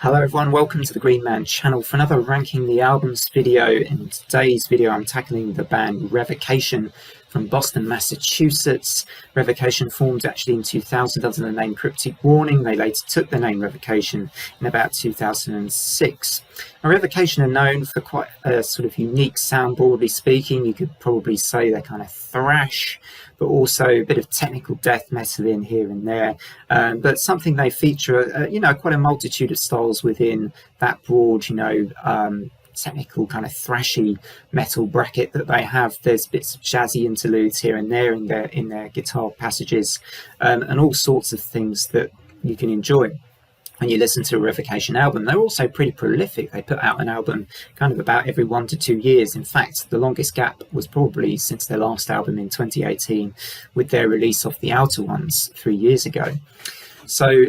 Hello everyone, welcome to the Green Man channel for another Ranking the Albums video. In today's video I'm tackling the band Revocation from Boston, Massachusetts. Revocation formed actually in 2000 under the name Cryptic Warning. They later took the name Revocation in about 2006. Now, Revocation are known for quite a sort of unique sound, broadly speaking. You could probably say they're kind of thrash, but also a bit of technical death metal in here and there. But something they feature, quite a multitude of styles within that broad, technical kind of thrashy metal bracket that they have. There's bits of jazzy interludes here and there in their guitar passages, and all sorts of things that you can enjoy when you listen to a Revocation album. They're also pretty prolific. They put out an album kind of about every 1 to 2 years. In fact, the longest gap was probably since their last album in 2018 with their release of The Outer Ones 3 years ago. So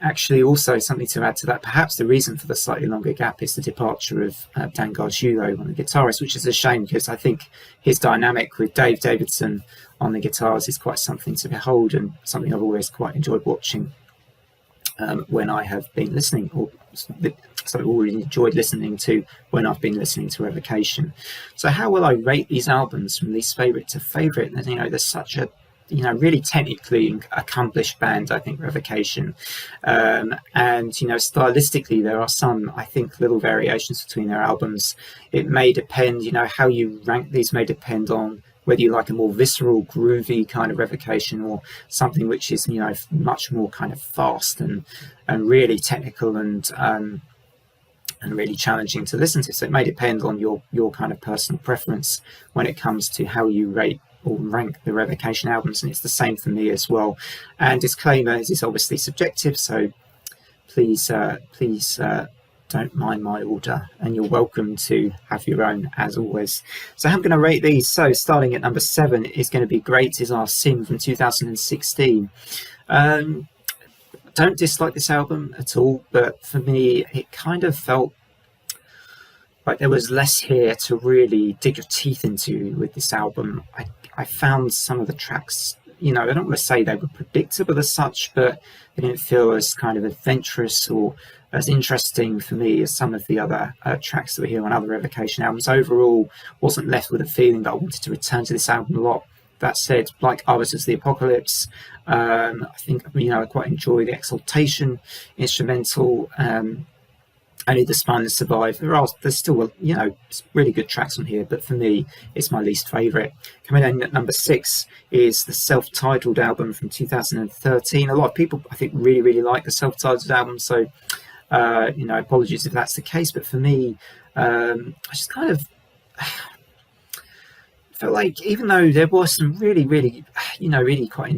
actually also something to add to that, perhaps the reason for the slightly longer gap is the departure of Dan Gargiulo on the guitarist, which is a shame because I think his dynamic with Dave Davidson on the guitars is quite something to behold and something I've always quite enjoyed watching when I have been listening, or I've already enjoyed listening to when I've been listening to Revocation. So how will I rate these albums from least favourite to favourite? There's such a really technically accomplished band, I think, Revocation. And, stylistically, there are some, I think, little variations between their albums. It may depend, how you rank these may depend on whether you like a more visceral, groovy kind of Revocation or something which is, much more kind of fast and really technical and really challenging to listen to. So it may depend on your kind of personal preference when it comes to how you rate or rank the Revocation albums, and it's the same for me as well. And disclaimer, this is obviously subjective, so please don't mind my order, and you're welcome to have your own as always. So I'm going to rate these. So starting at number 7 is going to be Great Is Our Sin from 2016. Don't dislike this album at all, but for me it kind of felt like there was less here to really dig your teeth into with this album. I found some of the tracks, I don't want to say they were predictable as such, but they didn't feel as kind of adventurous or as interesting for me as some of the other tracks that we hear on other Revocation albums. Overall, wasn't left with a feeling that I wanted to return to this album a lot. That said, like Ours Is the Apocalypse, I think, I quite enjoy the Exaltation instrumental, Only the Spineless Survive. There's still, really good tracks on here, but for me, it's my least favourite. Coming in at number 6 is the Selftitled album from 2013. A lot of people, I think, really, really like the Selftitled album, so, apologies if that's the case, but for me, I just kind of felt like, even though there was some really, really, really quite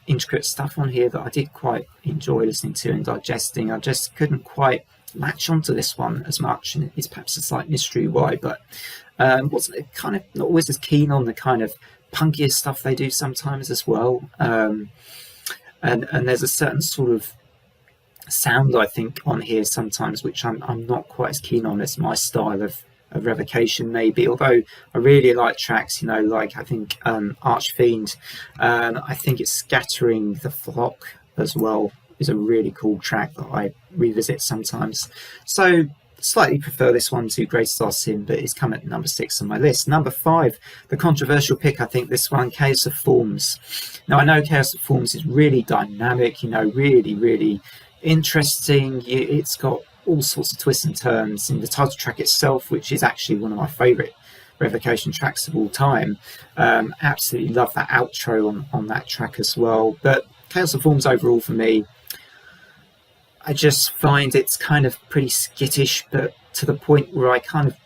intricate stuff on here that I did quite enjoy listening to and digesting, I just couldn't quite latch onto this one as much, and it's perhaps a slight mystery why, but wasn't kind of not always as keen on the kind of punkier stuff they do sometimes as well, and there's a certain sort of sound I think on here sometimes which I'm not quite as keen on as my style of Revocation maybe, although I really like tracks, like I think Archfiend, I think it's Scattering the Flock as well is a really cool track that I revisit sometimes. So slightly prefer this one to Great Is Our Sin, but it's come at number 6 on my list. Number 5, the controversial pick, I think this one, Cursive Forms. Now I know Cursive Forms is really dynamic, really, really interesting. It's got all sorts of twists and turns in the title track itself, which is actually one of my favourite Revocation tracks of all time. Absolutely love that outro on that track as well. But Cursive Forms overall for me, I just find it's kind of pretty skittish, but to the point where I kind of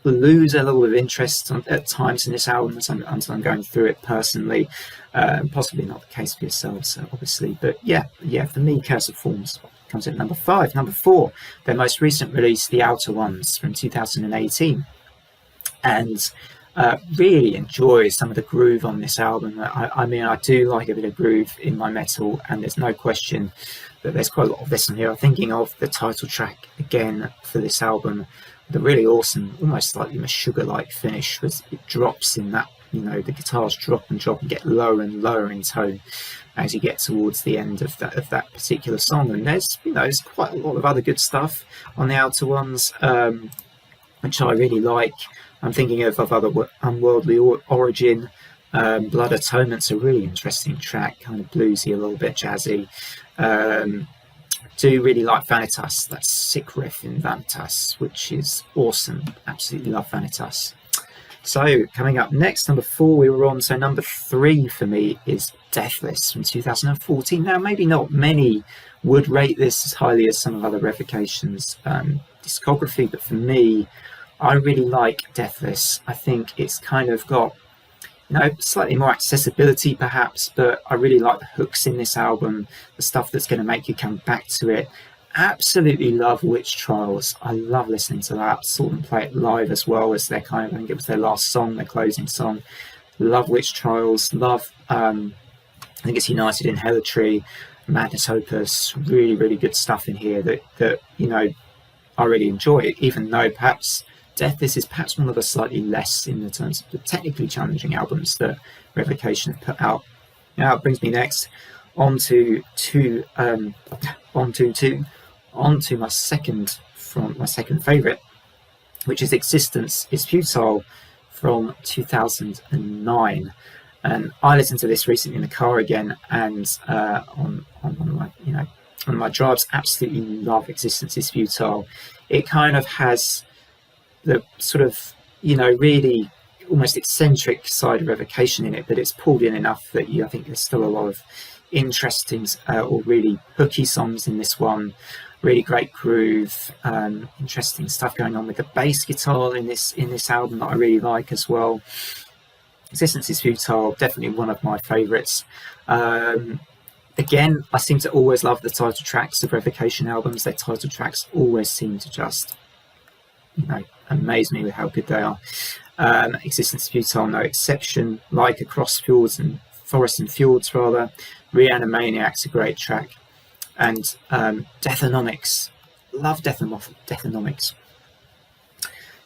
lose a little bit of interest at times in this album until I'm going through it personally. Possibly not the case for yourselves, obviously. But yeah, for me, Cursive Forms comes at number 5. Number 4, their most recent release, The Outer Ones from 2018. And really enjoy some of the groove on this album. I do like a bit of groove in my metal, and there's no question that there's quite a lot of this on here. I'm thinking of the title track again for this album, the really awesome, almost slightly Meshuggah-like finish, as it drops in that, the guitars drop and get lower and lower in tone. as you get towards the end of that particular song. And there's quite a lot of other good stuff on the outer ones, which I really like. I'm thinking of other Unworldly Origin. Blood Atonement's a really interesting track, kind of bluesy, a little bit jazzy. Do really like Vanitas, that sick riff in Vanitas, which is awesome. Absolutely love Vanitas. So coming up next, number 4 we were on. So number 3 for me is Deathless from 2014. Now, maybe not many would rate this as highly as some of other Revocation's discography, but for me, I really like Deathless. I think it's kind of got, slightly more accessibility perhaps, but I really like the hooks in this album, the stuff that's going to make you come back to it. Absolutely love Witch Trials. I love listening to that. Saw them play it live as well as their I think it was their last song, their closing song. Love Witch Trials. Love, I think it's United in Helitry, Madness Opus. Really, really good stuff in here that I really enjoy, even though perhaps Deathless is perhaps one of the slightly less in the terms of the technically challenging albums that Revocation have put out. Now it brings me next onto my second favourite, which is Existence is Futile from 2009. And I listened to this recently in the car again, and on my drives, absolutely love Existence is Futile. It kind of has the sort of really almost eccentric side of Revocation in it, but it's pulled in enough that I think there's still a lot of interesting or really hooky songs in this one. Really great groove, interesting stuff going on with the bass guitar in this album that I really like as well. Existence is Futile, definitely one of my favourites. Again, I seem to always love the title tracks of Revocation albums. Their title tracks always seem to just amaze me with how good they are. Existence is Futile, no exception. Like Across Fjords and Forests and Fjords, rather. Reanimaniac's a great track. And Deathonomics. Love Deathonomics.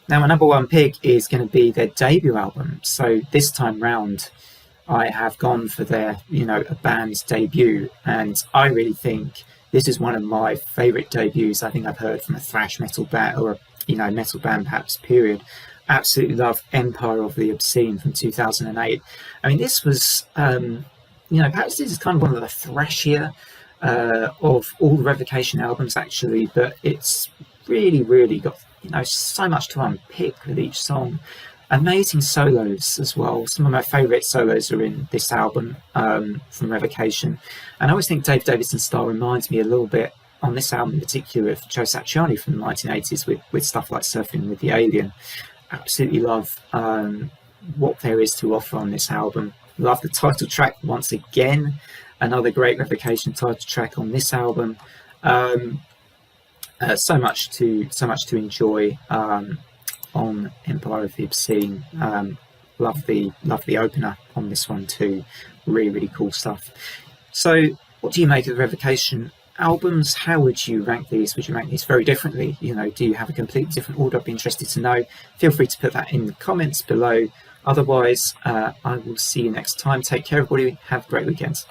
Now, my number 1 pick is going to be their debut album. So this time round, I have gone for their, a band's debut. And I really think this is one of my favourite debuts I think I've heard from a thrash metal band, or a metal band perhaps, period. Absolutely love Empire of the Obscene from 2008. I mean, this was, perhaps this is kind of one of the thrashier of all the Revocation albums, actually, but it's really, really got, so much to unpick with each song. Amazing solos as well. Some of my favourite solos are in this album from Revocation. And I always think Dave Davidson's style reminds me a little bit, on this album in particular, of Joe Satriani from the 1980s with stuff like Surfing with the Alien. Absolutely love what there is to offer on this album. Love the title track once again. Another great Revocation title track on this album. So much to enjoy on Empire of the Obscene. Love the opener on this one too. Really, really cool stuff. So what do you make of the Revocation albums? How would you rank these? Would you rank these very differently? Do you have a completely different order? I'd be interested to know. Feel free to put that in the comments below. Otherwise, I will see you next time. Take care, everybody. Have a great weekend.